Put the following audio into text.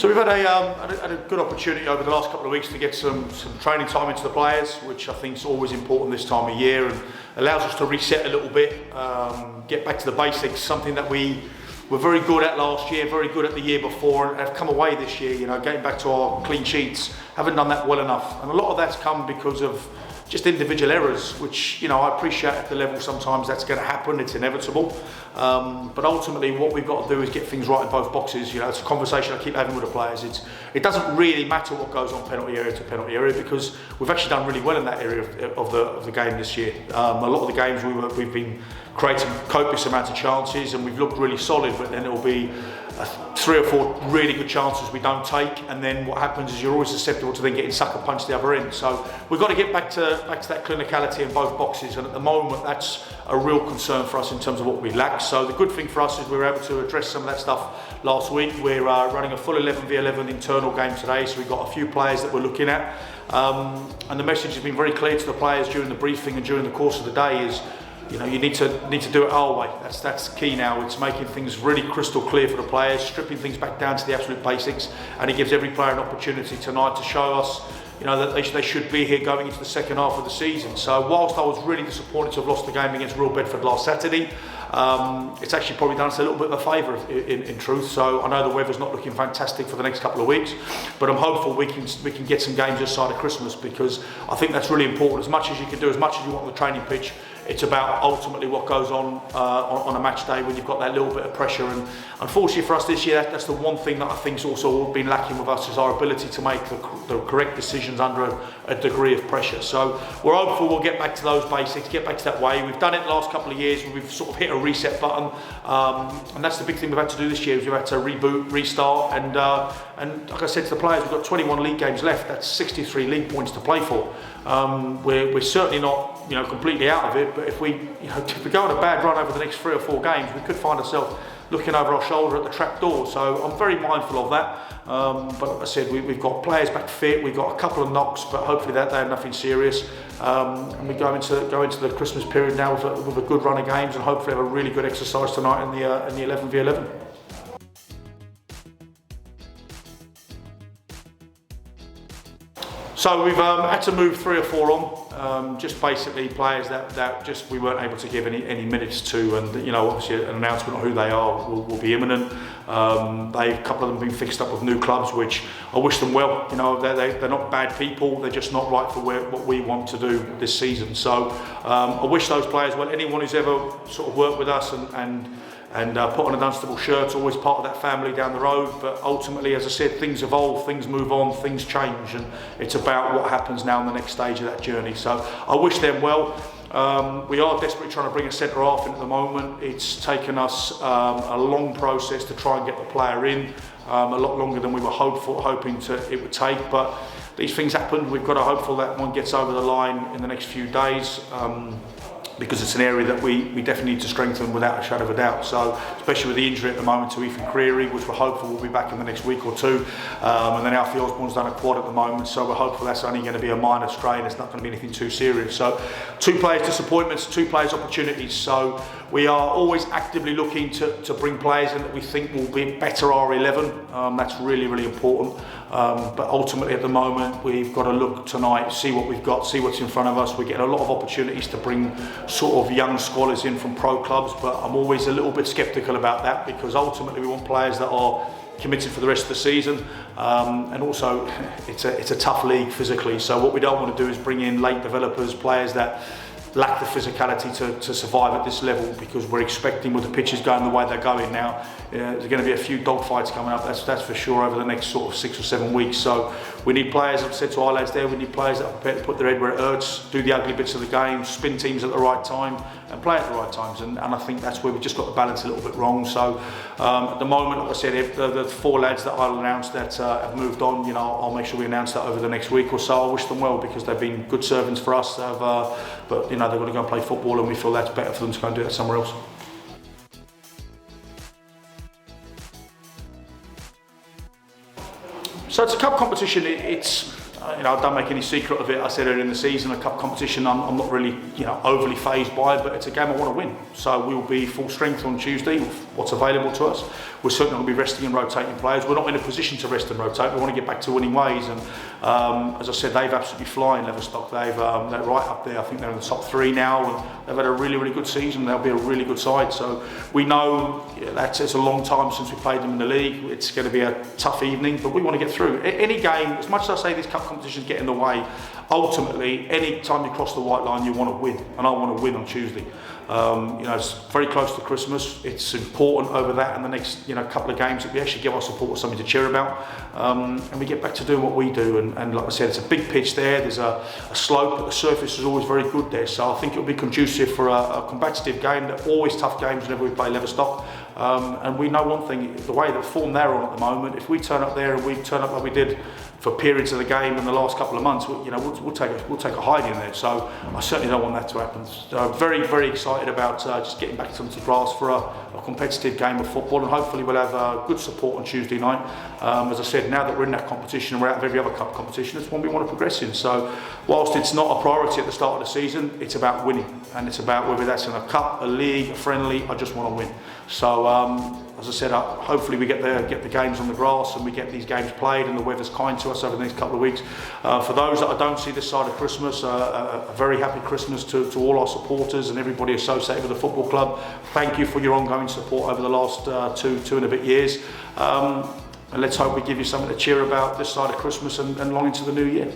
So we've had a good opportunity over the last couple of weeks to get some training time into the players, which I think is always important this time of year and allows us to reset a little bit, get back to the basics, something that we were very good at last year, very good at the year before, and have come away this year, getting back to our clean sheets, haven't done that well enough. And a lot of that's come because of just individual errors, which, I appreciate at the level sometimes that's going to happen, it's inevitable. But ultimately what we've got to do is get things right in both boxes. It's a conversation I keep having with the players. It doesn't really matter what goes on penalty area to penalty area, because we've actually done really well in that area of the game this year. A lot of the games we've been creating copious amounts of chances and we've looked really solid, but then it'll be 3 or 4 really good chances we don't take, and then what happens is you're always susceptible to then getting sucker punched the other end. So we've got to get back to that clinicality in both boxes, and at the moment that's a real concern for us in terms of what we lack. So the good thing for us is we were able to address some of that stuff last week. We're running a full 11v11 internal game today, so we've got a few players that we're looking at, and the message has been very clear to the players during the briefing and during the course of the day is, you need to do it our way. That's key now. It's making things really crystal clear for the players, stripping things back down to the absolute basics, and it gives every player an opportunity tonight to show us, that they should be here going into the second half of the season. So whilst I was really disappointed to have lost the game against Real Bedford last Saturday, it's actually probably done us a little bit of a favour in truth. So I know the weather's not looking fantastic for the next couple of weeks, but I'm hopeful we can get some games this side of Christmas, because I think that's really important. As much as you can do, as much as you want on the training pitch, it's about ultimately what goes on a match day when you've got that little bit of pressure. And unfortunately for us this year, that's the one thing that I think's also been lacking with us, is our ability to make the correct decisions under a degree of pressure. So we're hopeful we'll get back to those basics, get back to that way. We've done it the last couple of years, we've sort of hit a reset button, and that's the big thing we've had to do this year, is we've had to reboot, restart, and like I said to the players, we've got 21 league games left. That's 63 league points to play for. We're certainly not completely out of it, but if we go on a bad run over the next 3 or 4 games, we could find ourselves looking over our shoulder at the trap door. So I'm very mindful of that. But like I said, we've got players back fit, we've got a couple of knocks, but hopefully they're nothing serious. And we go into the Christmas period now with a good run of games, and hopefully have a really good exercise tonight in the 11v11. So we've had to move 3 or 4 on, just basically players that just we weren't able to give any minutes to, and obviously an announcement on who they are will be imminent. A couple of them have been fixed up with new clubs, which I wish them well. They're not bad people, they're just not right for what we want to do this season. So I wish those players well. Anyone who's ever sort of worked with us and put on a Dunstable shirt, always part of that family down the road. But ultimately, as I said, things evolve, things move on, things change, and it's about what happens now in the next stage of that journey. So I wish them well. We are desperately trying to bring a centre half in at the moment. It's taken us a long process to try and get the player in, a lot longer than we were hoping it would take, but these things happen. We've got to hopeful that one gets over the line in the next few days, because it's an area that we definitely need to strengthen without a shadow of a doubt. So, especially with the injury at the moment to Ethan Creary, which we're hopeful will be back in the next week or 2. And then Alfie Osborne's done a quad at the moment, so we're hopeful that's only going to be a minor strain. It's not going to be anything too serious. So 2 players disappointments, 2 players opportunities. So we are always actively looking to bring players in that we think will be better our 11. That's really, really important. But ultimately at the moment, we've got to look tonight, see what we've got, see what's in front of us. We're getting a lot of opportunities to bring sort of young scholars in from pro clubs, but I'm always a little bit sceptical about that, because ultimately we want players that are committed for the rest of the season, and also it's a tough league physically. So what we don't want to do is bring in late developers, players that lack the physicality to survive at this level, because we're expecting, with the pitches going the way they're going now, there's going to be a few dogfights coming up, that's for sure, over the next sort of 6 or 7 weeks. So we need players, I've said to our lads there, we need players that are prepared to put their head where it hurts, do the ugly bits of the game, spin teams at the right time and play at the right times, and I think that's where we just got the balance a little bit wrong. So at the moment, like I said, if the 4 lads that I'll announce that have moved on, I'll make sure we announce that over the next week or so. I wish them well, because they've been good servants for us, but they've got to go and play football, and we feel that's better for them to go and do that somewhere else. So it's a cup competition. It's I don't make any secret of it. I said earlier in the season, a cup competition, I'm not really, overly phased by it, but it's a game I want to win. So we'll be full strength on Tuesday with what's available to us. We're certainly going to be resting and rotating players. We're not in a position to rest and rotate. We want to get back to winning ways. And as I said, they've absolutely flying, Leverstock. They're right up there. I think they're in the top 3 now, and they've had a really, really good season. They'll be a really good side. So we know it's a long time since we played them in the league. It's going to be a tough evening, but we want to get through. Any game, as much as I say these cup competitions get in the way, ultimately, any time you cross the white line, you want to win, and I want to win on Tuesday. It's very close to Christmas. It's important over that and the next couple of games that we actually give our supporters something to cheer about, and we get back to doing what we do. And like I said, it's a big pitch there. There's a slope, but the surface is always very good there. So I think it'll be conducive for a competitive game. They're always tough games whenever we play Leverstock. And we know one thing: the way the form they're on at the moment. If we turn up there and we turn up like we did for periods of the game in the last couple of months, we'll take a hiding there. So I certainly don't want that to happen. Very, very excited about just getting back onto the grass for a competitive game of football, and hopefully we'll have good support on Tuesday night. As I said, now that we're in that competition and we're out of every other cup competition, it's one we want to progress in. So whilst it's not a priority at the start of the season, it's about winning, and it's about whether that's in a cup, a league, a friendly. I just want to win. So as I said, hopefully we get the games on the grass and we get these games played, and the weather's kind to us over the next couple of weeks. For those that I don't see this side of Christmas, a very happy Christmas to all our supporters and everybody associated with the football club. Thank you for your ongoing support over the last two and a bit years. And let's hope we give you something to cheer about this side of Christmas and long into the new year.